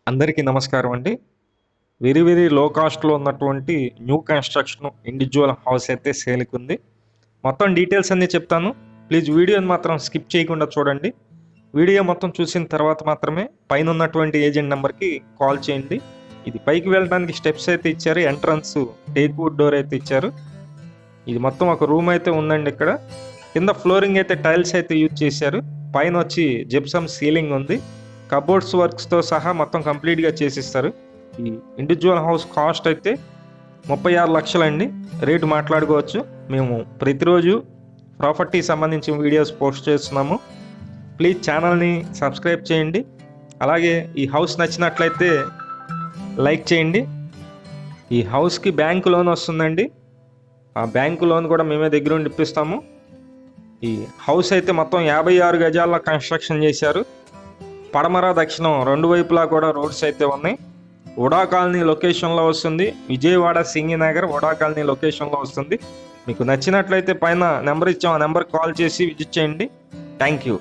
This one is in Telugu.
అందరికీ నమస్కారం అండి. వెరీ వెరీ లో కాస్ట్లో ఉన్నటువంటి న్యూ కన్స్ట్రక్షన్ ఇండివిజువల్ హౌస్ అయితే సేల్కి ఉంది. మొత్తం డీటెయిల్స్ అన్నీ చెప్తాను. ప్లీజ్ వీడియోని మాత్రం స్కిప్ చేయకుండా చూడండి. వీడియో మొత్తం చూసిన తర్వాత మాత్రమే పైన ఉన్నటువంటి ఏజెంట్ నెంబర్కి కాల్ చేయండి. ఇది పైకి వెళ్ళడానికి స్టెప్స్ అయితే ఇచ్చారు. ఎంట్రన్స్ టేక్ వుడ్ డోర్ అయితే ఇచ్చారు. ఇది మొత్తం ఒక రూమ్ అయితే ఉందండి. ఇక్కడ కింద ఫ్లోరింగ్ అయితే టైల్స్ అయితే యూజ్ చేశారు. పైన వచ్చి జిప్సమ్ సీలింగ్ ఉంది. కబోర్డ్స్ వర్క్స్తో సహా మొత్తం కంప్లీట్గా చేసిస్తారు. ఈ ఇండివిజువల్ హౌస్ కాస్ట్ అయితే 36 లక్షలండి. రేటు మాట్లాడుకోవచ్చు. మేము ప్రతిరోజు ప్రాపర్టీ సంబంధించిన వీడియోస్ పోస్ట్ చేస్తున్నాము. ప్లీజ్ ఛానల్ని సబ్స్క్రైబ్ చేయండి. అలాగే ఈ హౌస్ నచ్చినట్లయితే లైక్ చేయండి. ఈ హౌస్కి బ్యాంకు లోన్ వస్తుందండి. ఆ బ్యాంకు లోన్ కూడా మేమే దగ్గరుండి ఇప్పిస్తాము. ఈ హౌస్ అయితే మొత్తం 56 గజాల్లో కన్స్ట్రక్షన్ చేశారు. పడమర దక్షిణం రెండు వైపులా కూడా రోడ్స్ అయితే ఉన్నాయి. ఉడా కాలనీ లొకేషన్లో వస్తుంది. విజయవాడ సింగినగర్ ఉడా కాలనీ లొకేషన్లో వస్తుంది. మీకు నచ్చినట్లయితే పైన నెంబర్ ఇచ్చాం. ఆ నెంబర్కి కాల్ చేసి విజిట్ చేయండి. Thank you.